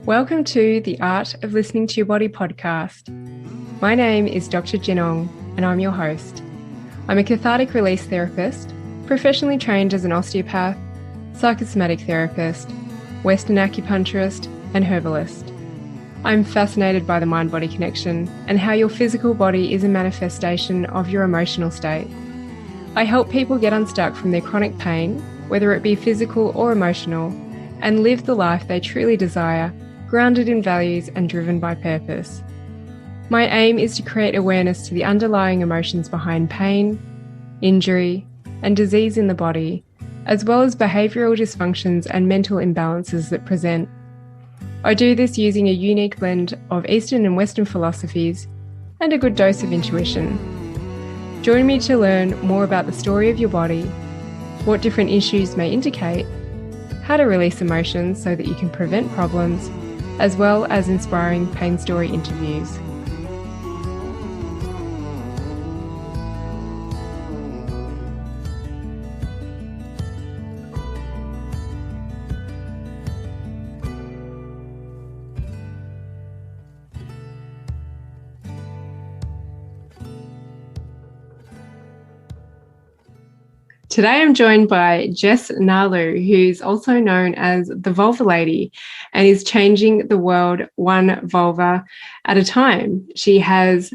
Welcome to the Art of Listening to Your Body podcast. My name is Dr. Jinong and I'm your host. I'm a cathartic release therapist, professionally trained as an osteopath, psychosomatic therapist, Western acupuncturist, and herbalist. I'm fascinated by the mind-body connection and how your physical body is a manifestation of your emotional state. I help people get unstuck from their chronic pain, whether it be physical or emotional, and live the life they truly desire, grounded in values and driven by purpose. My aim is to create awareness to the underlying emotions behind pain, injury, and disease in the body, as well as behavioural dysfunctions and mental imbalances that present. I do this using a unique blend of Eastern and Western philosophies and a good dose of intuition. Join me to learn more about the story of your body, what different issues may indicate, how to release emotions so that you can prevent problems, as well as inspiring pain story interviews. Today I'm joined by Jess Nalu, who's also known as the Vulva Lady and is changing the world one vulva at a time. She has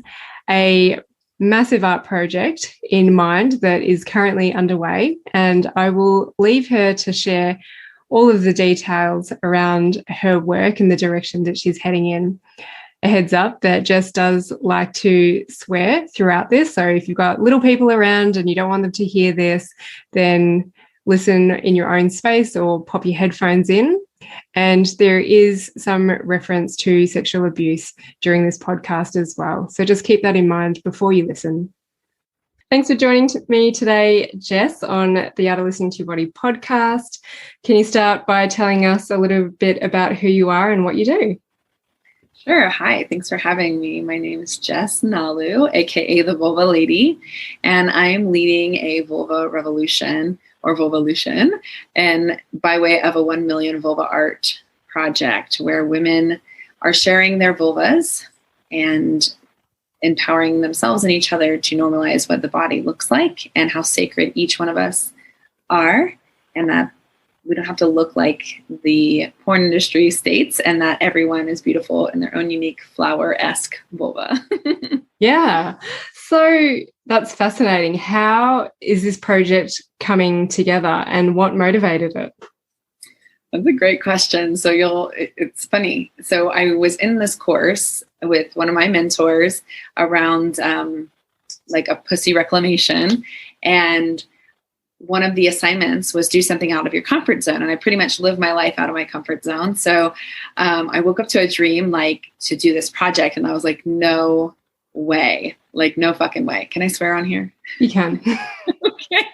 a massive art project in mind that is currently underway, and I will leave her to share all of the details around her work and the direction that she's heading in. A heads up that Jess does like to swear throughout this. So if you've got little people around and you don't want them to hear this, then listen in your own space or pop your headphones in. And there is some reference to sexual abuse during this podcast as well. So just keep that in mind before you listen. Thanks for joining me today, Jess, on the Art of Listening to Your Body podcast. Can you start by telling us a little bit about who you are and what you do? Sure. Hi. Thanks for having me. My name is Jess Nalu, aka the Vulva Lady, and I'm leading a vulva revolution or Vulvalution, and by way of a 1 million vulva art project where women are sharing their vulvas and empowering themselves and each other to normalize what the body looks like and how sacred each one of us are, and that we don't have to look like the porn industry states, and that everyone is beautiful in their own unique flower-esque vulva. Yeah. So that's fascinating. How is this project coming together and what motivated it? That's a great question. So it's funny. So I was in this course with one of my mentors around like a pussy reclamation, and one of the assignments was do something out of your comfort zone. And I pretty much live my life out of my comfort zone. So I woke up to a dream, like to do this project. And I was like, no way, like no fucking way. Can I swear on here? You can. Okay.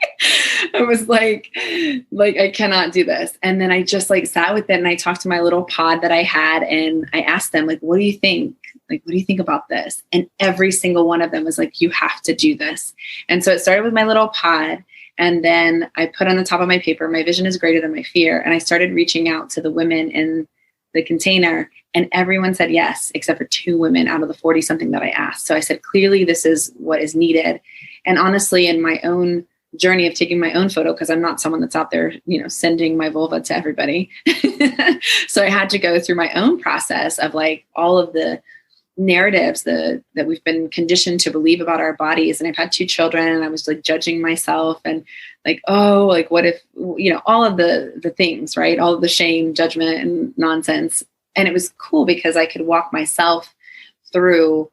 I was like, I cannot do this. And then I just like sat with it and I talked to my little pod that I had. And I asked them, like, what do you think? Like, what do you think about this? And every single one of them was like, you have to do this. And so it started with my little pod. And then I put on the top of my paper, my vision is greater than my fear. And I started reaching out to the women in the container, and everyone said yes, except for 2 women out of the 40 something that I asked. So I said, clearly this is what is needed. And honestly, in my own journey of taking my own photo, because I'm not someone that's out there, sending my vulva to everybody. So I had to go through my own process of like all of the narratives that we've been conditioned to believe about our bodies. And I've had 2 children, and I was like judging myself and like, oh, like what if, all of the things, right? All of the shame, judgment, and nonsense. And it was cool because I could walk myself through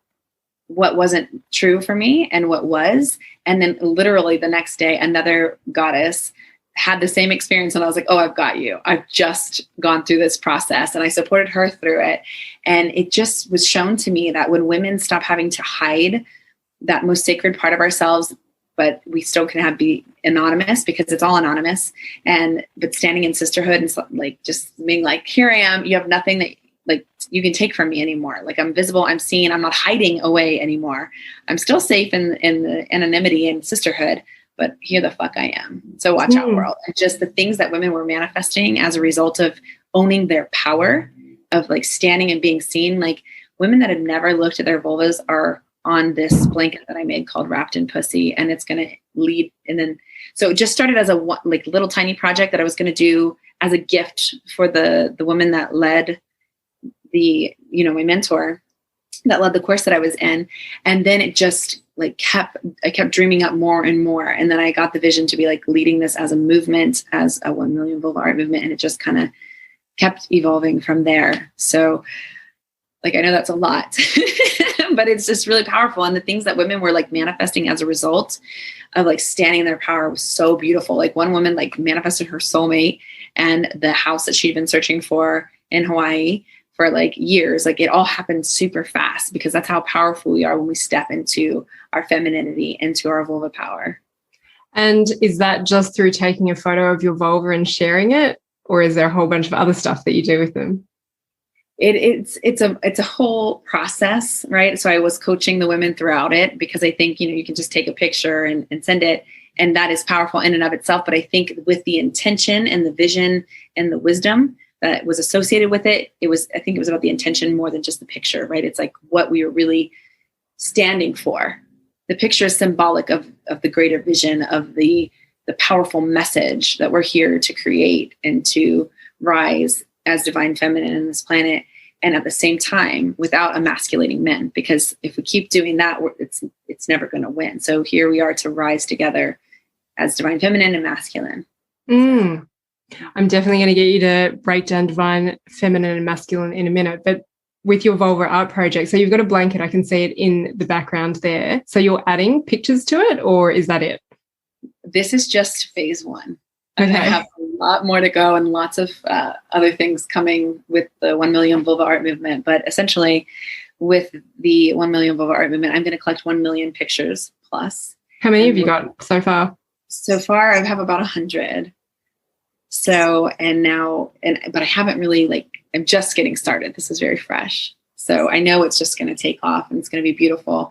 what wasn't true for me and what was. And then literally the next day, another goddess had the same experience. And I was like, oh, I've got you. I've just gone through this process. And I supported her through it. And it just was shown to me that when women stop having to hide that most sacred part of ourselves, but we still can be anonymous because it's all anonymous. But standing in sisterhood and like just being like, here I am, you have nothing that like you can take from me anymore. Like I'm visible, I'm seen, I'm not hiding away anymore. I'm still safe in the anonymity and sisterhood, but here the fuck I am. So watch out, world. And just the things that women were manifesting as a result of owning their power of like standing and being seen. Like women that have never looked at their vulvas are on this blanket that I made called Wrapped in Pussy, and it's going to lead. And then, so it just started as a like little tiny project that I was going to do as a gift for the woman that led the, you know, my mentor that led the course that I was in. And then it just like I kept dreaming up more and more. And then I got the vision to be like leading this as a movement, as a 1 million vulva art movement. And it just kind of kept evolving from there. So like, I know that's a lot, but it's just really powerful. And the things that women were like manifesting as a result of like standing in their power was so beautiful. Like one woman like manifested her soulmate and the house that she'd been searching for in Hawaii for like years. Like it all happened super fast because that's how powerful we are when we step into our femininity, into our vulva power. And is that just through taking a photo of your vulva and sharing it? Or is there a whole bunch of other stuff that you do with them? It's a whole process, right? So I was coaching the women throughout it because I think, you know, you can just take a picture and send it, and that is powerful in and of itself. But I think with the intention and the vision and the wisdom that was associated with it, I think it was about the intention more than just the picture, right? It's like what we were really standing for. The picture is symbolic of the greater vision, of the powerful message that we're here to create and to rise as divine feminine in this planet. And at the same time, without emasculating men, because if we keep doing that, it's never going to win. So here we are to rise together as divine feminine and masculine. I'm definitely going to get you to break down divine feminine and masculine in a minute, but with your vulva art project, so you've got a blanket, I can see it in the background there. So you're adding pictures to it, or is that it? This is just phase one. Okay. I have a lot more to go and lots of other things coming with the 1 million vulva art movement. But essentially with the 1 million vulva art movement, I'm going to collect 1 million pictures plus. How many have you got so far? So far, I have about 100. So, but I haven't really I'm just getting started. This is very fresh. So I know it's just going to take off and it's going to be beautiful.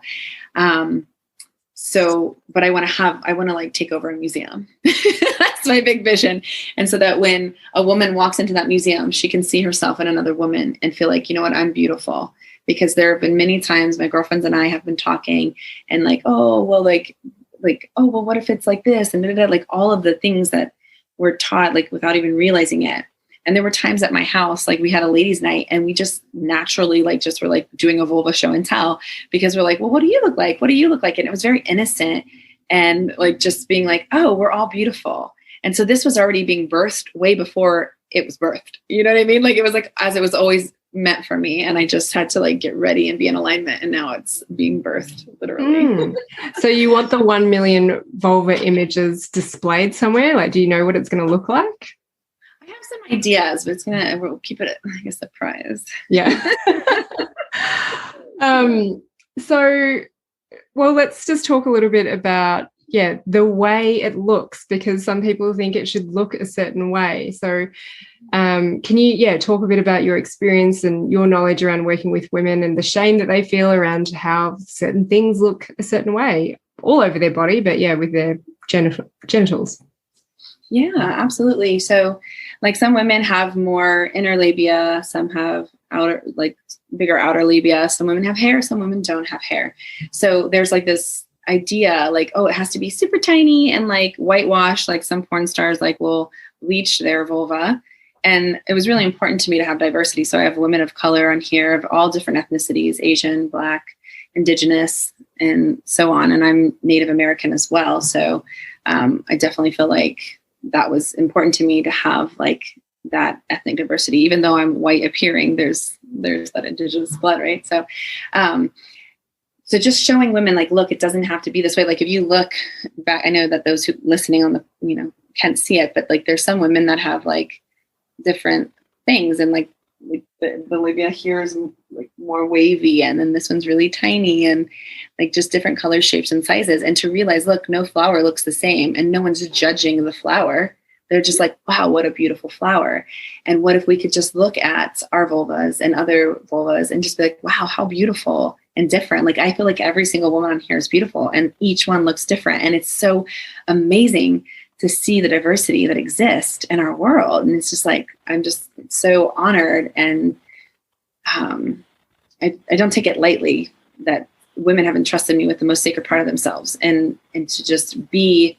But I want to take over a museum. That's my big vision. And so that when a woman walks into that museum, she can see herself in another woman and feel like, you know what, I'm beautiful. Because there have been many times my girlfriends and I have been talking and what if it's like this? And like all of the things that we're taught, like without even realizing it. And there were times at my house, like we had a ladies' night and we just naturally were doing a vulva show and tell because we're like, well, what do you look like? What do you look like? And it was very innocent and like just being like, oh, we're all beautiful. And so this was already being birthed way before it was birthed. You know what I mean? Like it was like as it was always meant for me. And I just had to get ready and be in alignment. And now it's being birthed literally. So you want the 1 million vulva images displayed somewhere? Do you know what it's going to look like? I have some ideas, but we'll keep it like a surprise. Yeah. Well, let's just talk a little bit about, the way it looks, because some people think it should look a certain way. So can you, talk a bit about your experience and your knowledge around working with women and the shame that they feel around how certain things look a certain way all over their body, but with their genitals. Yeah, absolutely. So some women have more inner labia, some have bigger outer labia, some women have hair, some women don't have hair. So there's this idea it has to be super tiny and whitewash, some porn stars will bleach their vulva. And it was really important to me to have diversity. So I have women of color on here of all different ethnicities, Asian, Black, Indigenous, and so on. And I'm Native American as well. So I definitely feel like that was important to me to have that ethnic diversity, even though I'm white appearing, there's that indigenous blood, right? So, so just showing women look, it doesn't have to be this way. If you look back, I know that those who listening on the, can't see it, but there's some women that have different things and the labia here is more wavy and then this one's really tiny and just different colors, shapes and sizes. And to realize, look, no flower looks the same and no one's judging the flower. They're just wow, what a beautiful flower. And what if we could just look at our vulvas and other vulvas and just be wow, how beautiful and different. I feel like every single woman on here is beautiful and each one looks different. And it's so amazing to see the diversity that exists in our world. And it's just I'm just so honored and I don't take it lightly that women have entrusted me with the most sacred part of themselves, and to just be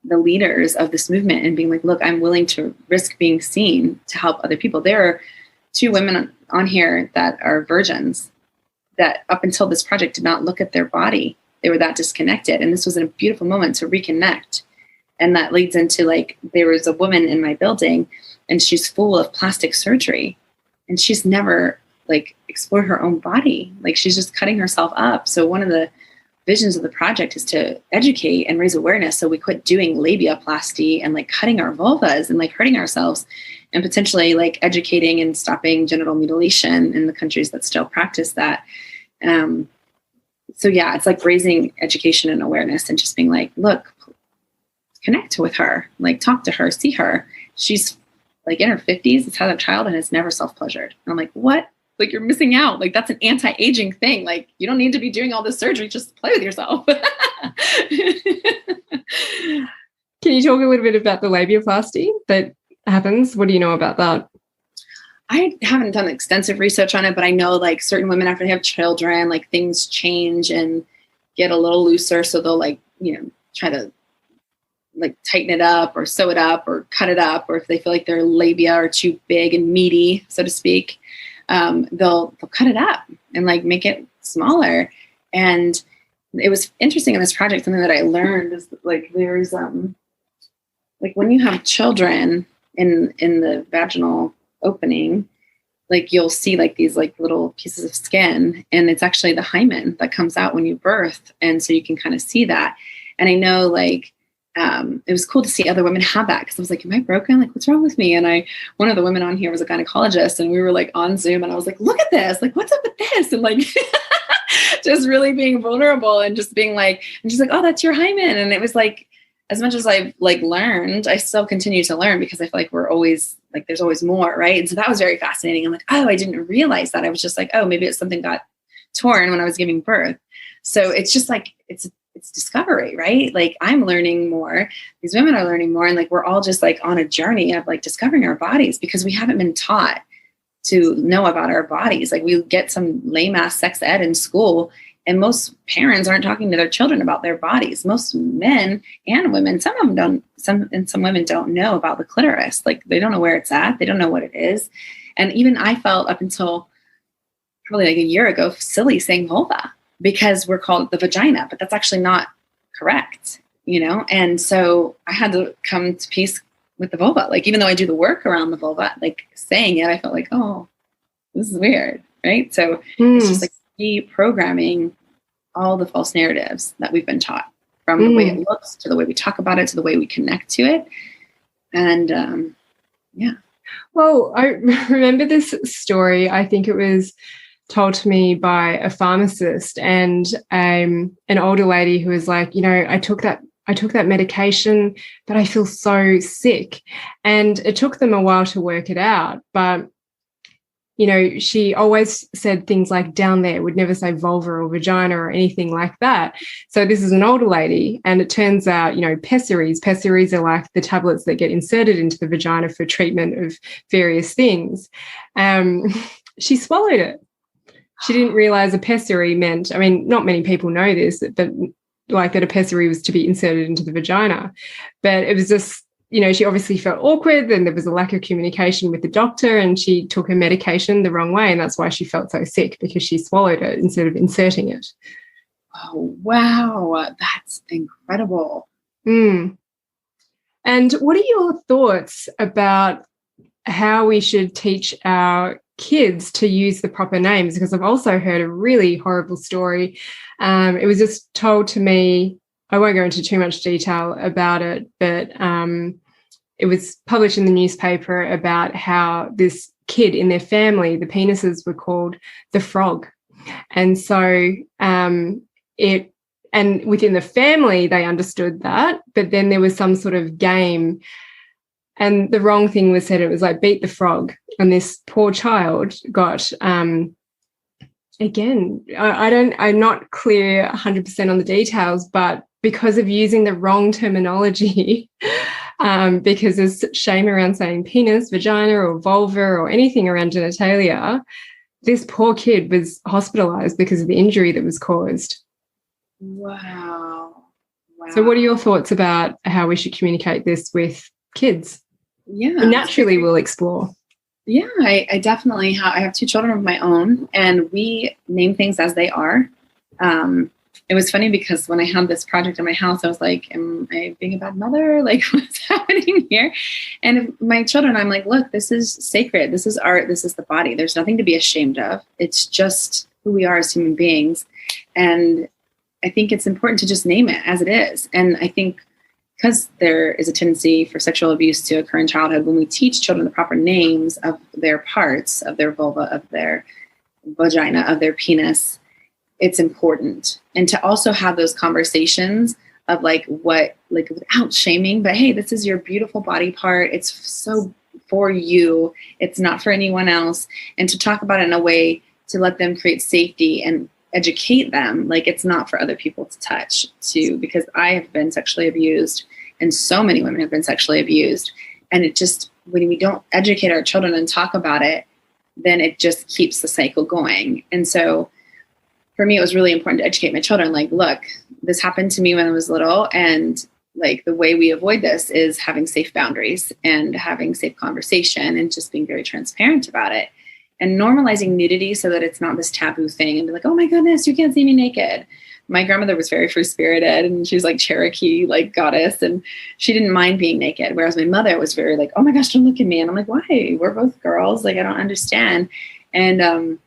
the leaders of this movement and being like, look, I'm willing to risk being seen to help other people. There are 2 women on here that are virgins that up until this project did not look at their body. They were that disconnected. And this was a beautiful moment to reconnect. And that leads into like, there was a woman in my building and she's full of plastic surgery and she's never like explored her own body. Like she's just cutting herself up. So one of the visions of the project is to educate and raise awareness. So we quit doing labiaplasty and like cutting our vulvas and like hurting ourselves, and potentially like educating and stopping genital mutilation in the countries that still practice that. So yeah, it's like raising education and awareness and just being like, look, connect with her, like talk to her, see her. She's like in her 50s, has had a child and has never self-pleasured. And I'm like, what? Like you're missing out. Like that's an anti-aging thing. Like you don't need to be doing all this surgery. Just play with yourself. Can you talk a little bit about the labiaplasty that happens? What do you know about that? I haven't done extensive research on it, but I know like certain women after they have children, like things change and get a little looser. So they'll like, try to like tighten it up or sew it up or cut it up. Or if they feel like their labia are too big and meaty, so to speak, they'll cut it up and like make it smaller. And it was interesting in this project. Something that I learned is like, there's like when you have children in the vaginal opening, like you'll see like these like little pieces of skin, and it's actually the hymen that comes out when you birth. And so you can kind of see that. And I know like, it was cool to see other women have that, because I was like, am I broken? Like, what's wrong with me? And one of the women on here was a gynecologist, and we were like on Zoom, and I was like, look at this, like, what's up with this? And like, just really being vulnerable and just being like, and she's like, oh, that's your hymen. And it was like, as much as I've like learned, I still continue to learn, because I feel like we're always like, there's always more. Right. And so that was very fascinating. I'm like, oh, I didn't realize that. I was just like, oh, maybe it's something got torn when I was giving birth. So it's just like, it's discovery, right? Like I'm learning more, these women are learning more. And like, we're all just like on a journey of like discovering our bodies, because we haven't been taught to know about our bodies. Like we get some lame ass sex ed in school, and most parents aren't talking to their children about their bodies. Most men and women, some of them don't, some women don't know about the clitoris. Like they don't know where it's at. They don't know what it is. And even I felt up until probably like a year ago, silly saying vulva, because we're called the vagina, but that's actually not correct, And so I had to come to peace with the vulva. Like, even though I do the work around the vulva, like saying it, I felt like, oh, this is weird. Right. So it's just like reprogramming all the false narratives that we've been taught, from the way it looks to the way we talk about it to the way we connect to it. And yeah. Well, I remember this story. I think it was told to me by a pharmacist, and an older lady who was like, I took that medication, but I feel so sick. And it took them a while to work it out. But, she always said things like down there, would never say vulva or vagina or anything like that. So this is an older lady, and it turns out, pessaries are like the tablets that get inserted into the vagina for treatment of various things. She swallowed it. She didn't realize a pessary meant, not many people know this, but like that a pessary was to be inserted into the vagina. But it was just, she obviously felt awkward, and there was a lack of communication with the doctor, and she took her medication the wrong way. And that's why she felt so sick, because she swallowed it instead of inserting it. Oh, wow. That's incredible. And what are your thoughts about how we should teach our kids to use the proper names? Because I've also heard a really horrible story. It was just told to me. I won't go into too much detail about it, but it was published in the newspaper about how this kid in their family, the penises were called the frog. And so and within the family, they understood that, but then there was some sort of game, and the wrong thing was said. It was like beat the frog. And this poor child got, again, I'm not clear 100% on the details, but because of using the wrong terminology, because there's shame around saying penis, vagina, or vulva, or anything around genitalia, this poor kid was hospitalized because of the injury that was caused. Wow. So what are your thoughts about how we should communicate this with kids? Yeah. And naturally we'll explore. Yeah, I definitely have. I have 2 children of my own, and we name things as they are. It was funny because when I had this project in my house, I was like, am I being a bad mother? Like, what's happening here? And my children, I'm like, look, this is sacred. This is art. This is the body. There's nothing to be ashamed of. It's just who we are as human beings. And I think it's important to just name it as it is. And I think because there is a tendency for sexual abuse to occur in childhood, when we teach children the proper names of their parts, of their vulva, of their vagina, of their penis, it's important. And to also have those conversations of like without shaming, but hey, this is your beautiful body part. It's so for you. It's not for anyone else. And to talk about it in a way to let them create safety and educate them, like it's not for other people to touch too, because I have been sexually abused and so many women have been sexually abused. And it just, when we don't educate our children and talk about it, then it just keeps the cycle going. And so for me, it was really important to educate my children. Like, look, this happened to me when I was little. And like the way we avoid this is having safe boundaries and having safe conversation and just being very transparent about it. And normalizing nudity so that it's not this taboo thing and be like, oh my goodness, you can't see me naked. My grandmother was very free-spirited and she was like Cherokee, like goddess. And she didn't mind being naked. Whereas my mother was very like, oh my gosh, don't look at me. And I'm like, why? We're both girls. Like, I don't understand. And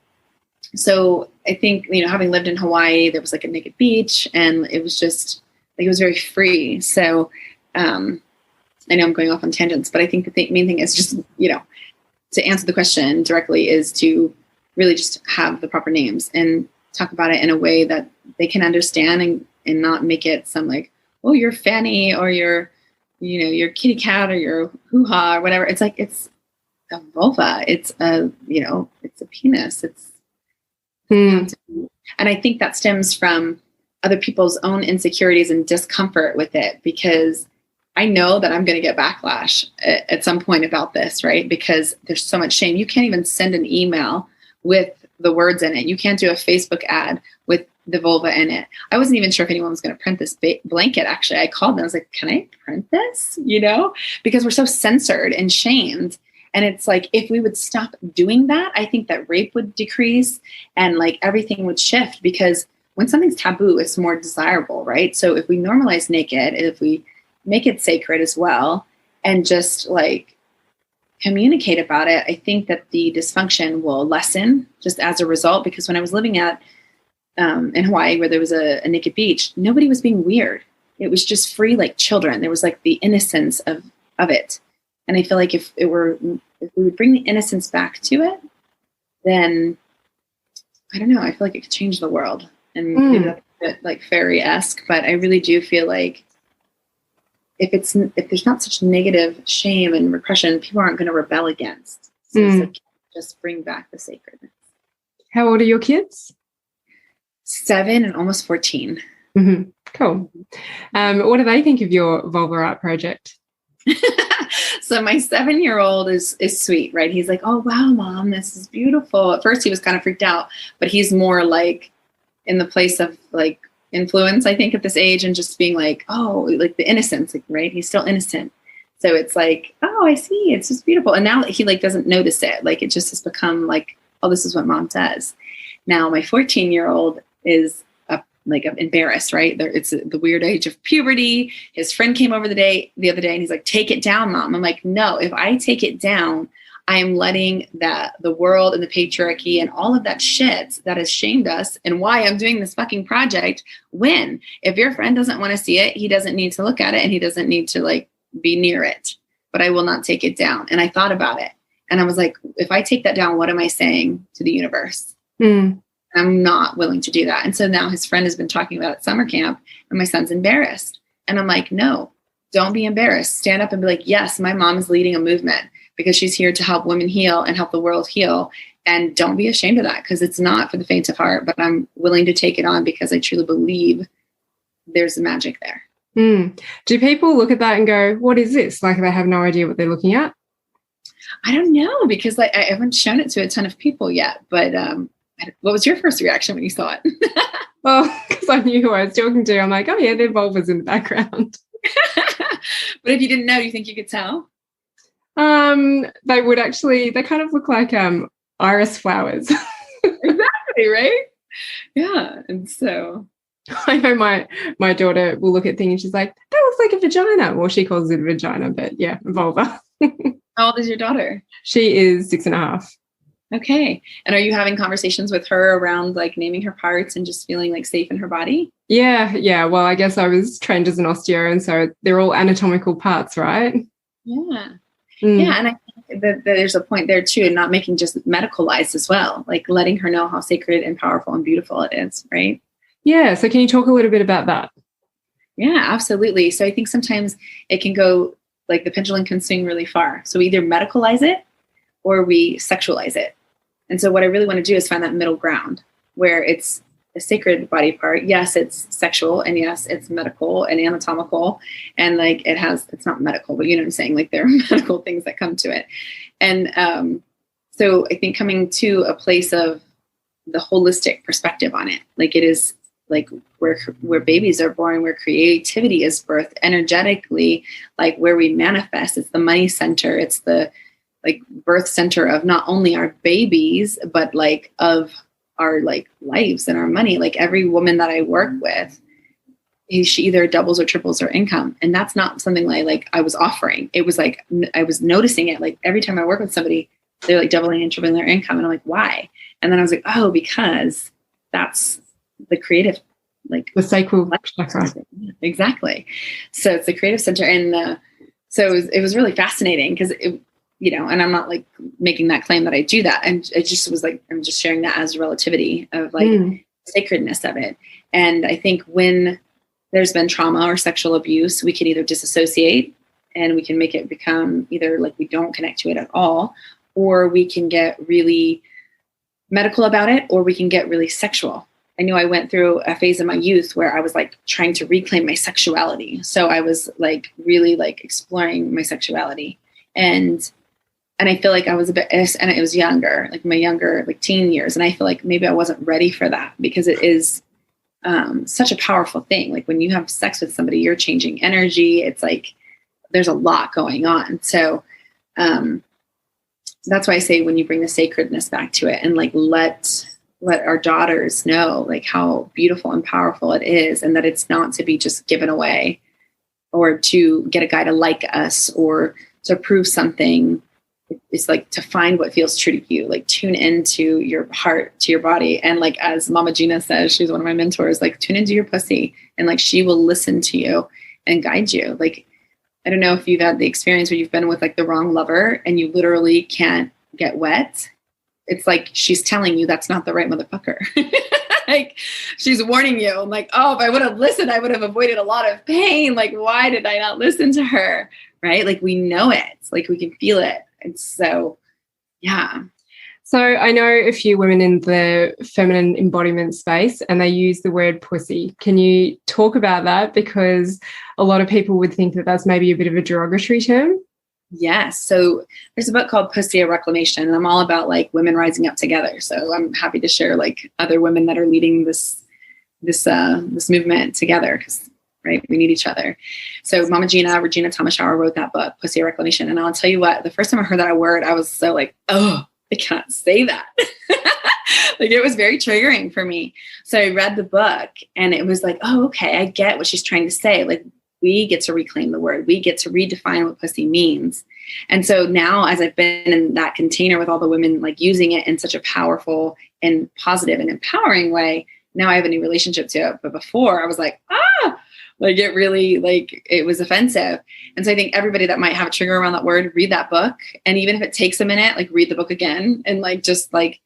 so I think, you know, having lived in Hawaii, there was like a naked beach and it was just like, it was very free. So I know I'm going off on tangents, but I think the main thing is just, you know, to answer the question directly is to really just have the proper names and talk about it in a way that they can understand and not make it some like, oh, you're Fanny or you're, you know, your kitty cat or your hoo-ha or whatever. It's like, it's a vulva. It's a, you know, it's a penis. It's, and I think that stems from other people's own insecurities and discomfort with it, because I know that I'm going to get backlash at some point about this, right? Because there's so much shame. You can't even send an email with the words in it. You can't do a Facebook ad with the vulva in it. I wasn't even sure if anyone was going to print this blanket. Actually, I called them. I was like, can I print this? You know, because we're so censored and shamed. And it's like, if we would stop doing that, I think that rape would decrease and like everything would shift, because when something's taboo, it's more desirable, right? So if we normalize naked, if we make it sacred as well, and just like communicate about it, I think that the dysfunction will lessen just as a result. Because when I was living in Hawaii, where there was a naked beach, nobody was being weird. It was just free, like children. There was like the innocence of it. And I feel like if we would bring the innocence back to it, then I don't know, I feel like it could change the world. And maybe that's a bit like fairy-esque, but I really do feel like if there's not such negative shame and repression, people aren't going to rebel against. So it's like, just bring back the sacredness. How old are your kids? 7 and almost 14. Mm-hmm. Cool. What do they think of your vulva art project? So my 7-year-old is sweet, right? He's like, oh, wow, Mom, this is beautiful. At first he was kind of freaked out, but he's more like in the place of like influence, I think, at this age, and just being like, oh, like the innocence, like, right? He's still innocent. So it's like, oh, I see. It's just beautiful. And now he like doesn't notice it. Like it just has become like, oh, this is what Mom does. Now my 14-year-old is like embarrassed, right? It's the weird age of puberty. His friend came over the other day and he's like, take it down, Mom. I'm like, no, if I take it down, I am letting the world and the patriarchy and all of that shit that has shamed us and why I'm doing this fucking project win. If your friend doesn't want to see it, he doesn't need to look at it and he doesn't need to like be near it, but I will not take it down. And I thought about it and I was like, if I take that down, what am I saying to the universe? I'm not willing to do that. And so now his friend has been talking about it at summer camp and my son's embarrassed. And I'm like, no, don't be embarrassed. Stand up and be like, yes, my mom is leading a movement because she's here to help women heal and help the world heal. And don't be ashamed of that because it's not for the faint of heart, but I'm willing to take it on because I truly believe there's magic there. Do people look at that and go, what is this? Like they have no idea what they're looking at? I don't know, because like I haven't shown it to a ton of people yet, but what was your first reaction when you saw it? Well, because I knew who I was talking to. I'm like, oh yeah, their vulva's in the background. But if you didn't know, do you think you could tell? They kind of look like iris flowers. Exactly, right? Yeah. And so I know my daughter will look at things and she's like, that looks like a vagina. Well, she calls it a vagina, but yeah, vulva. how old is your daughter? She is 6.5. Okay. And are you having conversations with her around like naming her parts and just feeling like safe in her body? Yeah. Well, I guess I was trained as an osteo, and so they're all anatomical parts, right? Yeah. Yeah. And I think that there's a point there too, not making just medicalized as well, like letting her know how sacred and powerful and beautiful it is, right? Yeah. So can you talk a little bit about that? Yeah, absolutely. So I think sometimes it can go like the pendulum can swing really far. So we either medicalize it or we sexualize it. And so what I really want to do is find that middle ground where it's a sacred body part. Yes, it's sexual, and yes, it's medical and anatomical. And like it's not medical, but you know what I'm saying? Like there are medical things that come to it. And so I think coming to a place of the holistic perspective on it, like it is like where babies are born, where creativity is birthed energetically, like where we manifest. It's the money center. It's the like birth center of not only our babies, but like of our like lives and our money. Like every woman that I work with, she either doubles or triples her income. And that's not something like I was offering. It was like, I was noticing it. Like every time I work with somebody, they're like doubling and tripling their income. And I'm like, why? And then I was like, oh, because that's the creative, like the sacral chakra. Exactly. So it's the creative center. And so it was really fascinating because and I'm not like making that claim that I do that. And it just was like, I'm just sharing that as relativity of like sacredness of it. And I think when there's been trauma or sexual abuse, we can either disassociate and we can make it become either like we don't connect to it at all, or we can get really medical about it, or we can get really sexual. I knew I went through a phase in my youth where I was like trying to reclaim my sexuality. So I was like really like exploring my sexuality. And I feel like I was and it was younger, like my younger, like teen years. And I feel like maybe I wasn't ready for that because it is such a powerful thing. Like when you have sex with somebody, you're changing energy. It's like, there's a lot going on. So that's why I say when you bring the sacredness back to it and like, let our daughters know like how beautiful and powerful it is. And that it's not to be just given away or to get a guy to like us or to prove something. It's like to find what feels true to you, like tune into your heart, to your body. And like, as Mama Gina says, she's one of my mentors, like tune into your pussy and like, she will listen to you and guide you. Like, I don't know if you've had the experience where you've been with like the wrong lover and you literally can't get wet. It's like, she's telling you that's not the right motherfucker. Like she's warning you. I'm like, oh, if I would have listened, I would have avoided a lot of pain. Like, why did I not listen to her? Right? Like we know it. Like we can feel it. And so, yeah. So I know a few women in the feminine embodiment space and they use the word pussy. Can you talk about that? Because a lot of people would think that that's maybe a bit of a derogatory term. Yes. So there's a book called Pussy a Reclamation, and I'm all about like women rising up together. So I'm happy to share like other women that are leading this movement together because right, we need each other. So Mama Gina, Regina Thomas-Schauer wrote that book, Pussy a Reclamation. And I'll tell you what, the first time I heard that word, I was so like, oh, I can't say that. Like it was very triggering for me. So I read the book and it was like, oh, okay, I get what she's trying to say. Like we get to reclaim the word. We get to redefine what pussy means. And so now as I've been in that container with all the women, like using it in such a powerful and positive and empowering way, now I have a new relationship to it. But before I was like, like it really, like it was offensive. And so I think everybody that might have a trigger around that word, read that book. And even if it takes a minute, like read the book again and like, just like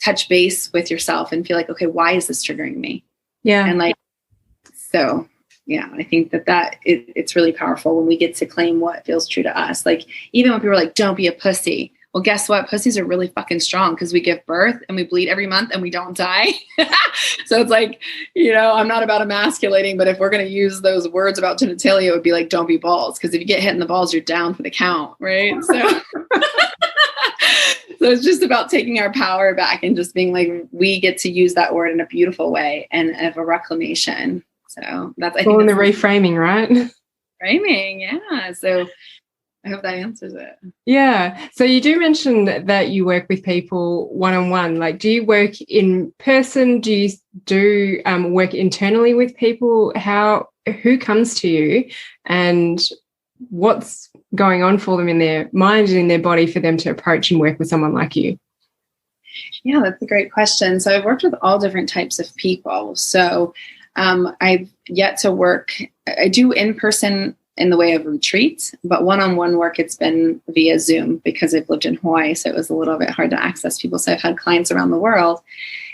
touch base with yourself and feel like, okay, why is this triggering me? Yeah. And like, so yeah, I think it's really powerful when we get to claim what feels true to us. Like even when people are like, don't be a pussy. Well, Well, guess what? Pussies are really fucking strong because we give birth and we bleed every month and we don't die. So it's like, I'm not about emasculating, but if we're going to use those words about genitalia, it would be like, don't be balls. Because if you get hit in the balls, you're down for the count, right? So so it's just about taking our power back and just being like, we get to use that word in a beautiful way and of a reclamation. So that's, I think, in the reframing, right? Framing. Yeah. So I hope that answers it. Yeah. So you do mention that you work with people one-on-one. Like, do you work in person? Do you do work internally with people? Who comes to you and what's going on for them in their mind and in their body for them to approach and work with someone like you? Yeah, that's a great question. So I've worked with all different types of people. So I've yet to work, I do in person in the way of retreats, but one-on-one work, it's been via Zoom because I've lived in Hawaii. So it was a little bit hard to access people. So I've had clients around the world.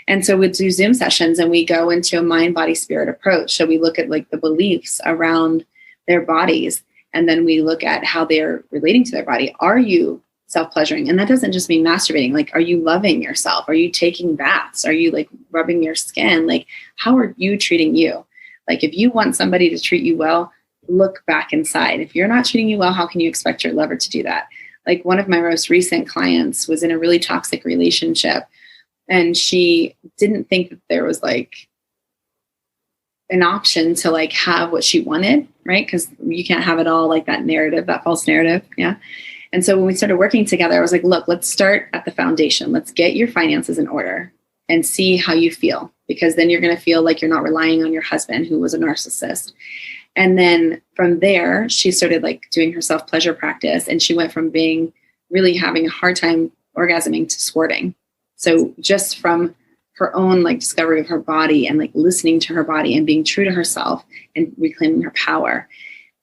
And so we do Zoom sessions and we go into a mind, body, spirit approach. So we look at like the beliefs around their bodies. And then we look at how they're relating to their body. Are you self-pleasuring? And that doesn't just mean masturbating. Like, are you loving yourself? Are you taking baths? Are you like rubbing your skin? Like, how are you treating you? Like, if you want somebody to treat you well, look back inside. If you're not treating you well, how can you expect your lover to do that? Like, one of my most recent clients was in a really toxic relationship and she didn't think that there was like an option to like have what she wanted, right? Because you can't have it all, like that narrative, that false narrative. Yeah. And so when we started working together, I was like, look, let's start at the foundation. Let's get your finances in order and see how you feel, because then you're going to feel like you're not relying on your husband who was a narcissist. And then from there, she started like doing her self-pleasure practice. And she went from being really having a hard time orgasming to squirting. So just from her own like discovery of her body and like listening to her body and being true to herself and reclaiming her power.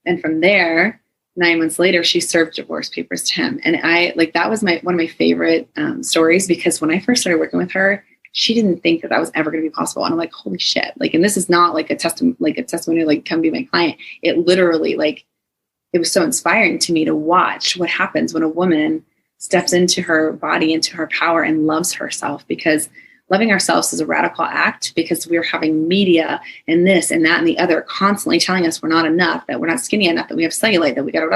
And from there, 9 months later, she served divorce papers to him. And I like, that was one of my favorite stories, because when I first started working with her, she didn't think that that was ever going to be possible. And I'm like, holy shit. Like, and this is not like a testimony, like come be my client. It literally, like, it was so inspiring to me to watch what happens when a woman steps into her body, into her power and loves herself, because loving ourselves is a radical act, because we're having media and this and that and the other constantly telling us we're not enough, that we're not skinny enough, that we have cellulite, that we got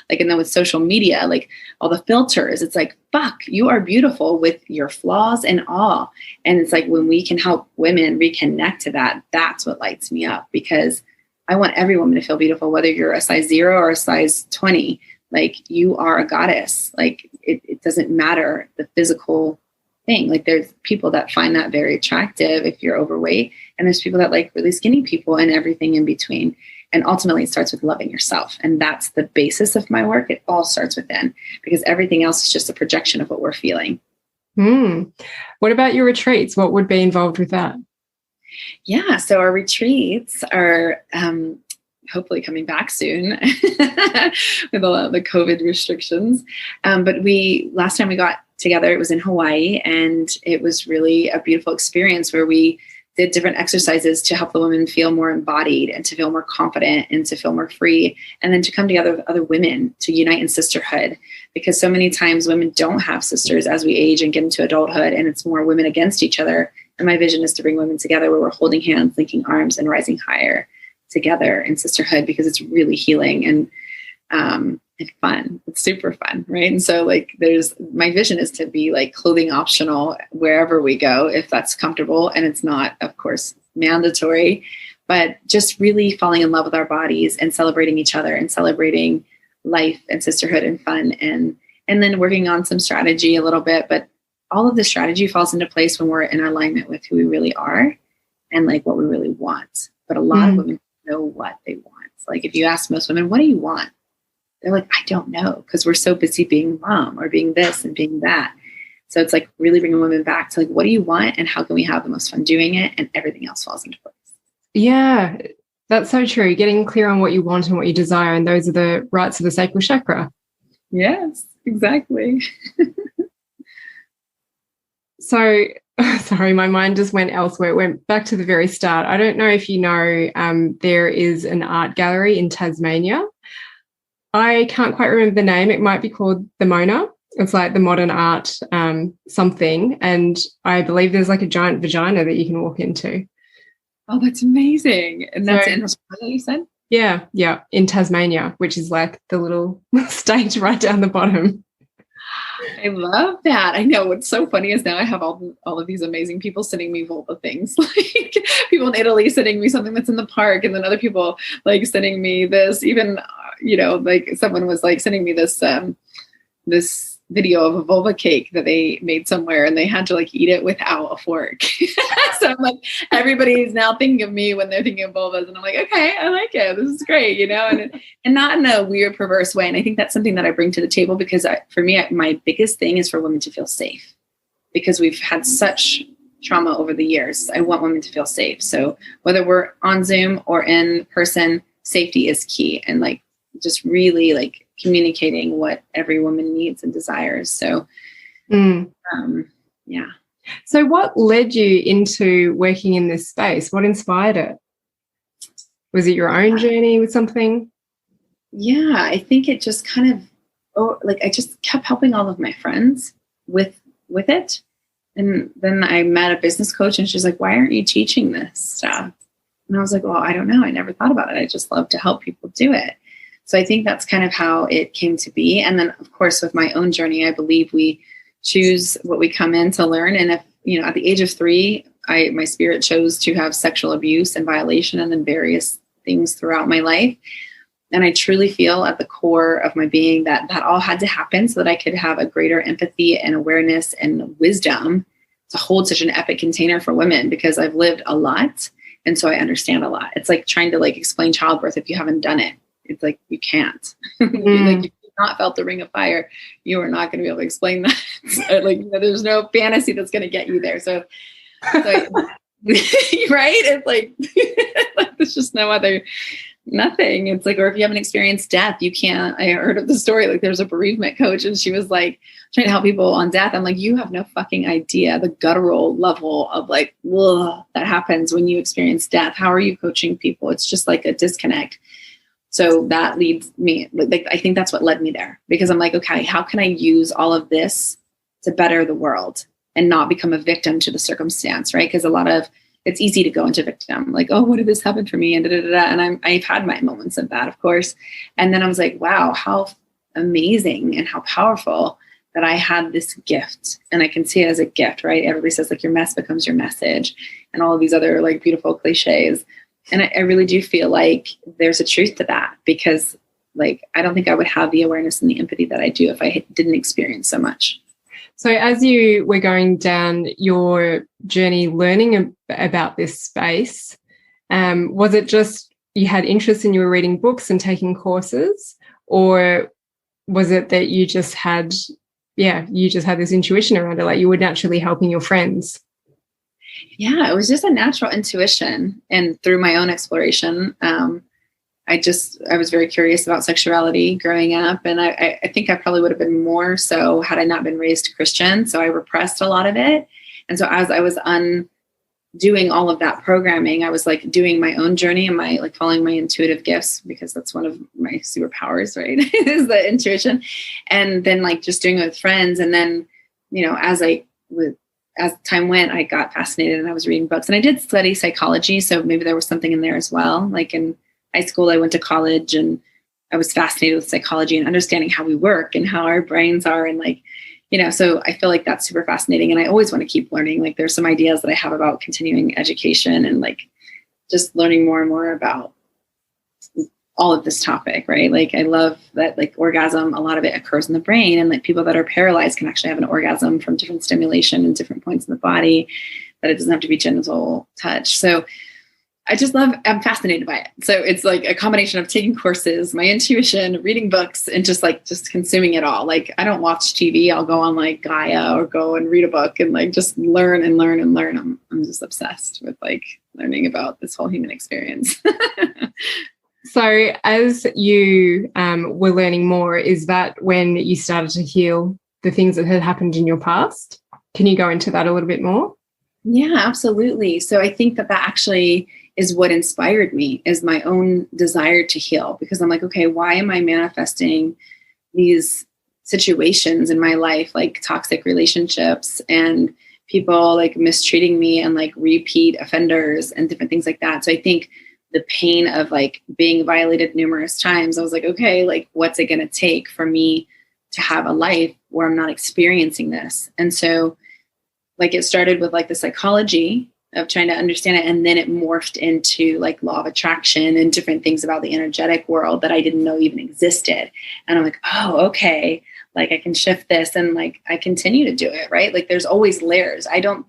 like, and then with social media, like all the filters, it's like, fuck, you are beautiful with your flaws and all. And it's like, when we can help women reconnect to that, that's what lights me up, because I want every woman to feel beautiful, whether you're a size 0 or a size 20, like you are a goddess. Like it doesn't matter the physical thing. Like, there's people that find that very attractive if you're overweight, and there's people that like really skinny people and everything in between. And ultimately it starts with loving yourself. And that's the basis of my work. It all starts within, because everything else is just a projection of what we're feeling. What about your retreats? What would be involved with that? Yeah. So our retreats are hopefully coming back soon with a lot of the COVID restrictions. But last time we got together, it was in Hawaii, and it was really a beautiful experience where we did different exercises to help the women feel more embodied and to feel more confident and to feel more free, and then to come together with other women to unite in sisterhood, because so many times women don't have sisters as we age and get into adulthood, and it's more women against each other. And my vision is to bring women together where we're holding hands, linking arms, and rising higher together in sisterhood, because it's really healing and fun. It's super fun, right? And so like my vision is to be like clothing optional wherever we go, if that's comfortable, and it's not, of course, mandatory, but just really falling in love with our bodies and celebrating each other and celebrating life and sisterhood and fun, and then working on some strategy a little bit. But all of the strategy falls into place when we're in alignment with who we really are and like what we really want. But a lot of women know what they want. Like, if you ask most women, what do you want? They're like, I don't know, because we're so busy being mom or being this and being that. So it's like really bringing women back to like, what do you want and how can we have the most fun doing it? And everything else falls into place. Yeah, that's so true. Getting clear on what you want and what you desire. And those are the rights of the sacral chakra. Yes, exactly. So, sorry, my mind just went elsewhere. It went back to the very start. I don't know if you know, there is an art gallery in Tasmania. I can't quite remember the name. It might be called the Mona. It's like the modern art something. And I believe there's like a giant vagina that you can walk into. Oh, that's amazing. And that's in Australia, you said? Yeah. Yeah. In Tasmania, which is like the little stage right down the bottom. I love that. I know what's so funny is now I have all of these amazing people sending me vulva things, like people in Italy sending me something that's in the park, and then other people like sending me this. Even like someone was like sending me this this video of a vulva cake that they made somewhere, and they had to like eat it without a fork. So I'm like, everybody's now thinking of me when they're thinking of vulvas, and I'm like, okay, I like it. This is great, and not in a weird, perverse way. And I think that's something that I bring to the table because for me, my biggest thing is for women to feel safe, because we've had such trauma over the years. I want women to feel safe. So whether we're on Zoom or in person, safety is key, and like just really like communicating what every woman needs and desires. So, yeah. So what led you into working in this space? What inspired it? Was it your own journey with something? Yeah, I think it just kind of, I just kept helping all of my friends with it. And then I met a business coach, and she's like, why aren't you teaching this stuff? And I was like, well, I don't know. I never thought about it. I just love to help people do it. So I think that's kind of how it came to be. And then, of course, with my own journey, I believe we choose what we come in to learn. And if, at the age of 3, my spirit chose to have sexual abuse and violation and then various things throughout my life. And I truly feel at the core of my being that all had to happen so that I could have a greater empathy and awareness and wisdom to hold such an epic container for women, because I've lived a lot. And so I understand a lot. It's like trying to like explain childbirth if you haven't done it. It's like, you can't. Like, if you've not felt the ring of fire, you are not going to be able to explain that. There's no fantasy that's going to get you there. So right? It's like, there's just nothing. It's like, or if you haven't experienced death, you can't. I heard of the story, like there's a bereavement coach, and she was like trying to help people on death. I'm like, you have no fucking idea the guttural level of like, ugh, that happens when you experience death. How are you coaching people? It's just like a disconnect. So that leads me, like, I think that's what led me there, because I'm like, okay, how can I use all of this to better the world and not become a victim to the circumstance, right? Because it's easy to go into victim, like, oh, what did this happen for me? And And I've had my moments of that, of course. And then I was like, wow, how amazing and how powerful that I had this gift. And I can see it as a gift, right? Everybody says like your mess becomes your message and all of these other like beautiful cliches. And I really do feel like there's a truth to that, because like, I don't think I would have the awareness and the empathy that I do if I didn't experience so much. So as you were going down your journey learning about this space, was it just you had interest and you were reading books and taking courses, or was it that you just had this intuition around it, like you were naturally helping your friends? Yeah, it was just a natural intuition. And through my own exploration, I was very curious about sexuality growing up. And I think I probably would have been more so had I not been raised Christian. So I repressed a lot of it. And so as I was doing all of that programming, I was like doing my own journey and following my intuitive gifts, because that's one of my superpowers, right? Is the intuition. And then like just doing it with friends. And then, as time went, I got fascinated and I was reading books, and I did study psychology. So maybe there was something in there as well. Like in high school, I went to college and I was fascinated with psychology and understanding how we work and how our brains are. And so I feel like that's super fascinating. And I always want to keep learning. Like there's some ideas that I have about continuing education and like just learning more and more about all of this topic, right? Like I love that like orgasm, a lot of it occurs in the brain, and like people that are paralyzed can actually have an orgasm from different stimulation and different points in the body, that it doesn't have to be genital touch. So I'm fascinated by it. So it's like a combination of taking courses, my intuition, reading books, and just consuming it all. Like I don't watch TV. I'll go on like Gaia or go and read a book and like just learn and learn and learn. I'm just obsessed with like learning about this whole human experience. So as you were learning more, is that when you started to heal the things that had happened in your past? Can you go into that a little bit more? Yeah, absolutely. So I think that actually is what inspired me, is my own desire to heal, because I'm like, okay, why am I manifesting these situations in my life, like toxic relationships and people like mistreating me and like repeat offenders and different things like that. So I think the pain of like being violated numerous times, I was like, okay, like what's it going to take for me to have a life where I'm not experiencing this? And so like it started with like the psychology of trying to understand it. And then it morphed into like law of attraction and different things about the energetic world that I didn't know even existed. And I'm like, oh, okay. Like I can shift this and like I continue to do it, right? Like there's always layers. I don't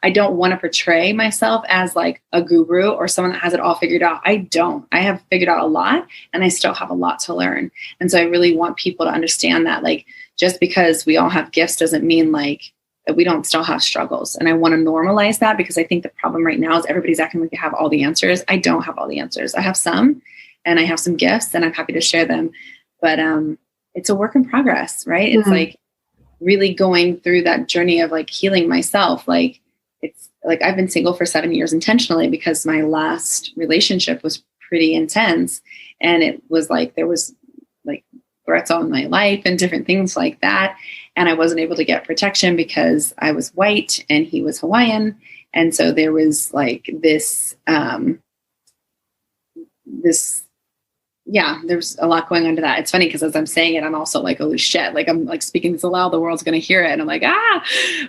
want to portray myself as like a guru or someone that has it all figured out. I don't. I have figured out a lot and I still have a lot to learn. And so I really want people to understand that like just because we all have gifts doesn't mean like that we don't still have struggles. And I want to normalize that because I think the problem right now is everybody's acting like they have all the answers. I don't have all the answers. I have some and I have some gifts and I'm happy to share them. But it's a work in progress, right? Mm-hmm. It's like really going through that journey of like healing myself. Like it's like I've been single for 7 years intentionally because my last relationship was pretty intense. And it was like, there was like threats on my life and different things like that. And I wasn't able to get protection because I was white and he was Hawaiian. And so there was like this, there's a lot going on to that. It's funny because as I'm saying it, I'm also like, oh shit, like I'm like speaking this aloud, the world's going to hear it. And I'm like,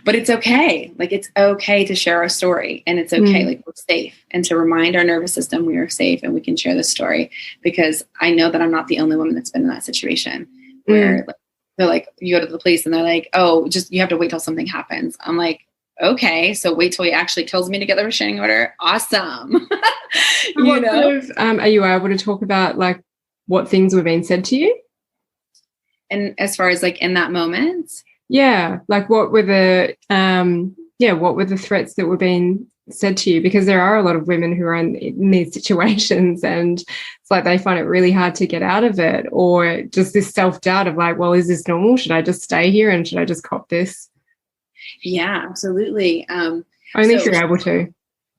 but it's okay. Like, it's okay to share our story and it's okay. Like we're safe and to remind our nervous system we are safe and we can share this story because I know that I'm not the only woman that's been in that situation where like, they're like, you go to the police and they're like, oh, just, you have to wait till something happens. I'm like, okay, so wait till he actually tells me to get the restraining order. Awesome. You know, are you able to talk about like what things were being said to you? And as far as like in that moment, yeah, like what were the threats that were being said to you? Because there are a lot of women who are in these situations, and it's like they find it really hard to get out of it, or just this self-doubt of like, well, is this normal? Should I just stay here and should I just cop this? Yeah, absolutely. Only if you're able to.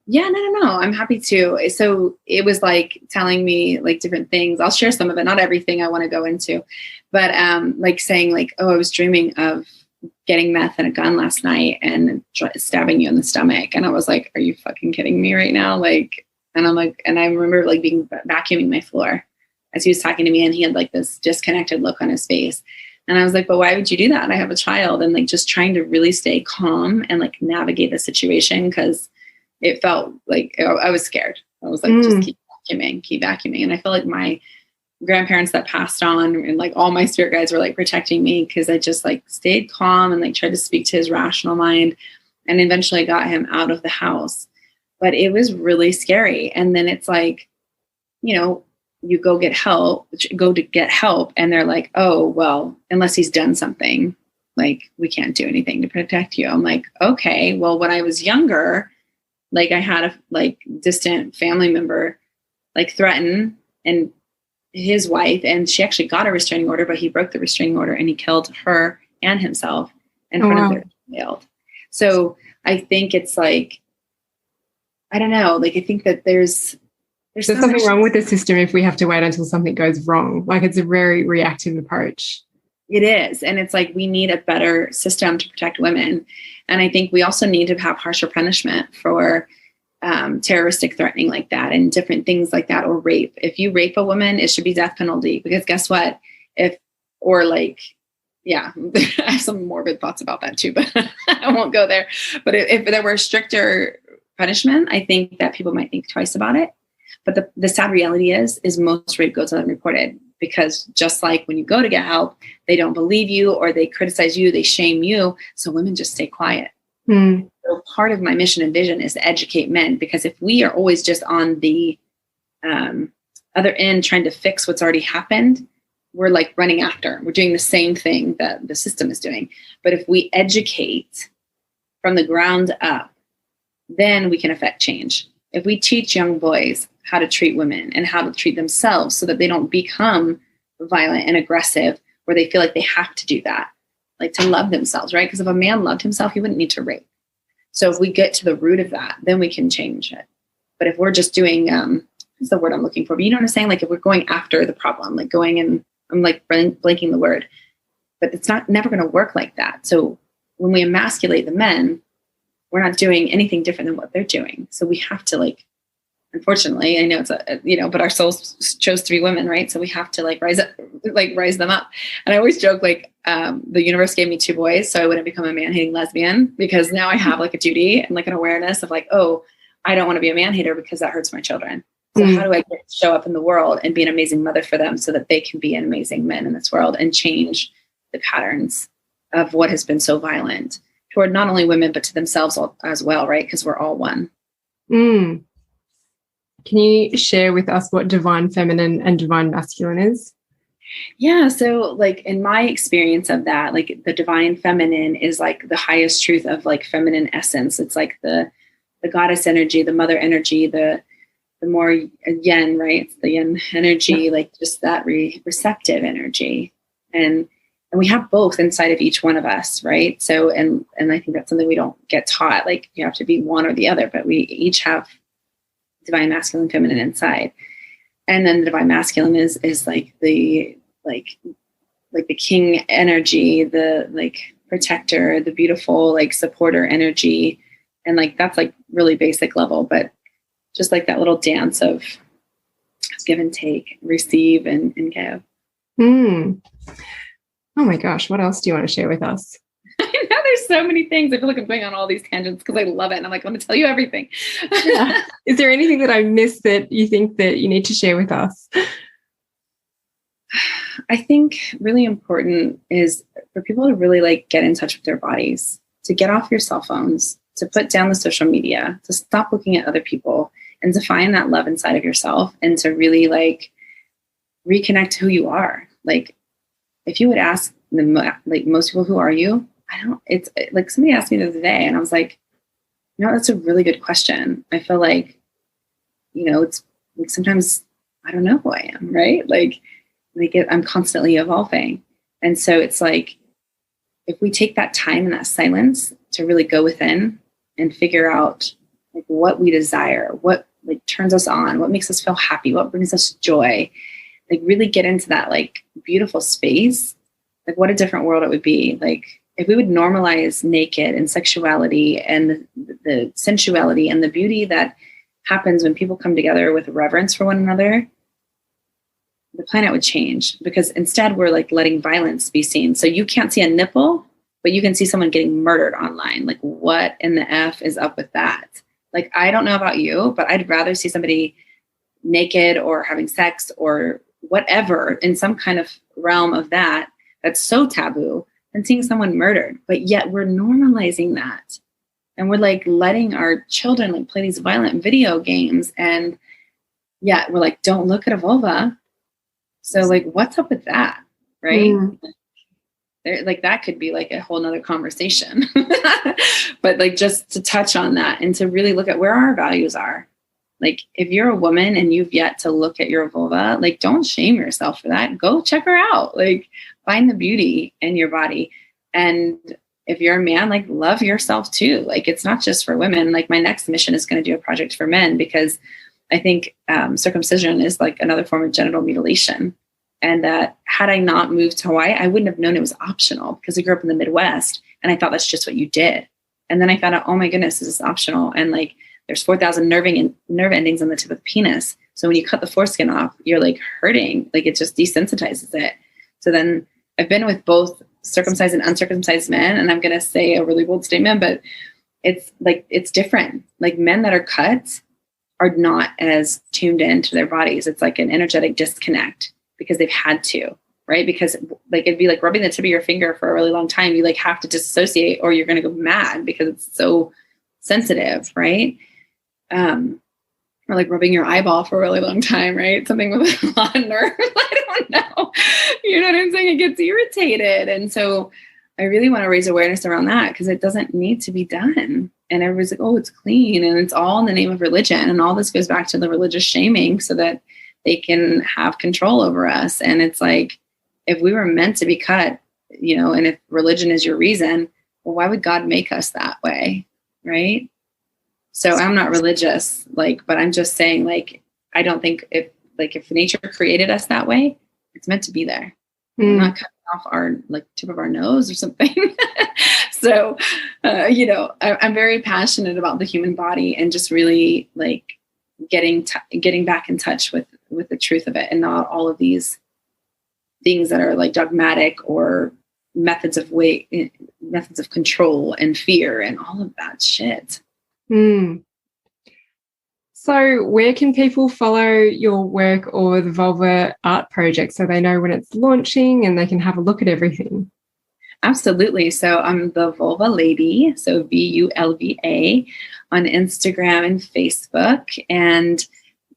Yeah, no. I'm happy to. So it was like telling me like different things. I'll share some of it, not everything I want to go into, but like saying like, oh, I was dreaming of getting meth and a gun last night and stabbing you in the stomach. And I was like, are you fucking kidding me right now? Like, and I'm like, and I remember like being vacuuming my floor as he was talking to me and he had like this disconnected look on his face. And I was like, but why would you do that? I have a child. And like just trying to really stay calm and like navigate the situation because it felt like I was scared. I was like, just keep vacuuming. And I feel like my grandparents that passed on and like all my spirit guides were like protecting me because I just like stayed calm and like tried to speak to his rational mind and eventually got him out of the house. But it was really scary. And then it's like, you know, you go to get help and they're like, oh, well, unless he's done something, like we can't do anything to protect you. I'm like, okay, well, when I was younger, like I had a like distant family member like threaten and his wife, and she actually got a restraining order, but he broke the restraining order and he killed her and himself in front of their child. So I think it's like, I don't know, like I think that there's something wrong with the system if we have to wait until something goes wrong. Like it's a very reactive approach. It is. And it's like we need a better system to protect women. And I think we also need to have harsher punishment for terroristic threatening like that and different things like that, or rape. If you rape a woman, it should be death penalty because guess what? I have some morbid thoughts about that too, but I won't go there. But if there were stricter punishment, I think that people might think twice about it. But the sad reality is most rape goes unreported because just like when you go to get help, they don't believe you or they criticize you, they shame you. So women just stay quiet. So part of my mission and vision is to educate men, because if we are always just on the other end trying to fix what's already happened, we're like running after. We're doing the same thing that the system is doing. But if we educate from the ground up, then we can affect change. If we teach young boys how to treat women and how to treat themselves so that they don't become violent and aggressive where they feel like they have to do that, like to love themselves, right? Because if a man loved himself, he wouldn't need to rape. So if we get to the root of that, then we can change it. But if we're just doing, what's the word I'm looking for? But you know what I'm saying? Like if we're going after the problem, like going and I'm like blanking the word. but it's never going to work like that. So when we emasculate the men, we're not doing anything different than what they're doing. So we have to like, unfortunately, I know it's but our souls chose to be women, right? So we have to rise them up. And I always joke, the universe gave me 2 boys, so I wouldn't become a man-hating lesbian, because now I have a duty and an awareness of oh, I don't want to be a man-hater because that hurts my children. So how do I get to show up in the world and be an amazing mother for them so that they can be an amazing men in this world and change the patterns of what has been so violent toward not only women, but to themselves as well, right? Because we're all one. Can you share with us what divine feminine and divine masculine is? Yeah. So in my experience of that, the divine feminine is the highest truth of feminine essence. It's the goddess energy, the mother energy, the more yin, right? It's the yin energy, just that receptive energy. And we have both inside of each one of us, right? So, and I think that's something we don't get taught. You have to be one or the other, but we each have divine masculine, feminine inside. And then the divine masculine is the king energy, the protector, the beautiful supporter energy. And that's really basic level, but just that little dance of give and take, receive and give. Oh my gosh, what else do you want to share with us? I know there's so many things. I feel like I'm going on all these tangents because I love it. And I'm I want to tell you everything. Yeah. Is there anything that I missed that you think that you need to share with us? I think really important is for people to really get in touch with their bodies, to get off your cell phones, to put down the social media, to stop looking at other people, and to find that love inside of yourself, and to really reconnect to who you are. If you would ask most people, who are you? It's somebody asked me the other day and I was that's a really good question. I feel it's sometimes I don't know who I am, right? I'm constantly evolving. And so it's if we take that time and that silence to really go within and figure out what we desire, what turns us on, what makes us feel happy, what brings us joy, really get into that beautiful space, what a different world it would be. If we would normalize naked and sexuality and the sensuality and the beauty that happens when people come together with reverence for one another, the planet would change, because instead we're letting violence be seen. So you can't see a nipple, but you can see someone getting murdered online. What in the F is up with that? I don't know about you, but I'd rather see somebody naked or having sex or whatever in some kind of realm of that's so taboo than seeing someone murdered. But yet we're normalizing that. And we're letting our children play these violent video games. And yet we're don't look at a vulva. So what's up with that? Right? That could be a whole nother conversation, but just to touch on that and to really look at where our values are. If you're a woman and you've yet to look at your vulva, don't shame yourself for that. Go check her out. Find the beauty in your body. And if you're a man, love yourself too. It's not just for women. My next mission is going to do a project for men, because I think circumcision is another form of genital mutilation. And that had I not moved to Hawaii, I wouldn't have known it was optional, because I grew up in the Midwest and I thought that's just what you did. And then I found out, oh my goodness, this is optional. And there's 4,000 nerve endings on the tip of the penis. So when you cut the foreskin off, you're hurting, it just desensitizes it. So then I've been with both circumcised and uncircumcised men. And I'm going to say a really bold statement, but it's different. Men that are cut are not as tuned into their bodies. It's an energetic disconnect, because they've had to, right? Because it'd be rubbing the tip of your finger for a really long time. You have to disassociate or you're going to go mad because it's so sensitive, right? Or rubbing your eyeball for a really long time, right? Something with a lot of nerve. I don't know. You know what I'm saying? It gets irritated. And so I really want to raise awareness around that, because it doesn't need to be done. And everybody's oh, it's clean. And it's all in the name of religion. And all this goes back to the religious shaming so that they can have control over us. And it's if we were meant to be cut, and if religion is your reason, well, why would God make us that way? Right? So I'm not religious, but I'm just saying, I don't think if nature created us that way, it's meant to be there. We're not cut off our tip of our nose or something. So, I'm very passionate about the human body and just really getting back in touch with the truth of it, and not all of these things that are dogmatic or methods of control and fear and all of that shit. So where can people follow your work or the Vulva art project so they know when it's launching and they can have a look at everything? Absolutely. So I'm the Vulva Lady, so VULVA, on Instagram and Facebook. And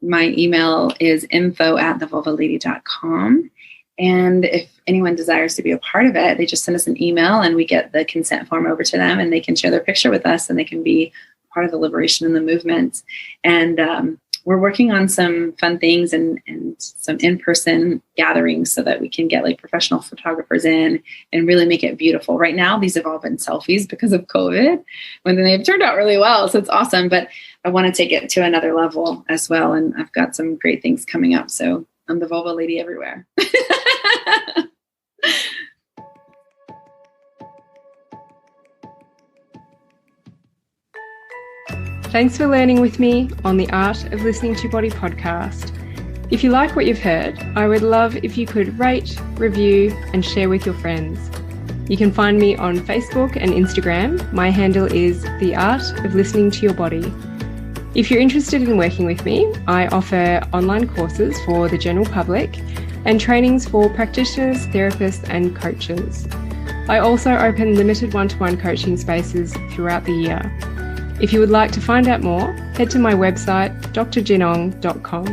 my email is info@thevulvalady.com. And if anyone desires to be a part of it, they just send us an email and we get the consent form over to them, and they can share their picture with us, and they can be part of the liberation and the movement. And we're working on some fun things and some in-person gatherings so that we can get professional photographers in and really make it beautiful. Right now, these have all been selfies because of COVID, when they've turned out really well. So it's awesome, but I want to take it to another level as well. And I've got some great things coming up. So I'm the Vulva Lady everywhere. Thanks for learning with me on the Art of Listening to Your Body podcast. If you like what you've heard, I would love if you could rate, review, and share with your friends. You can find me on Facebook and Instagram. My handle is The Art of Listening to Your Body. If you're interested in working with me, I offer online courses for the general public and trainings for practitioners, therapists, and coaches. I also open limited one-to-one coaching spaces throughout the year. If you would like to find out more, head to my website, drjinong.com.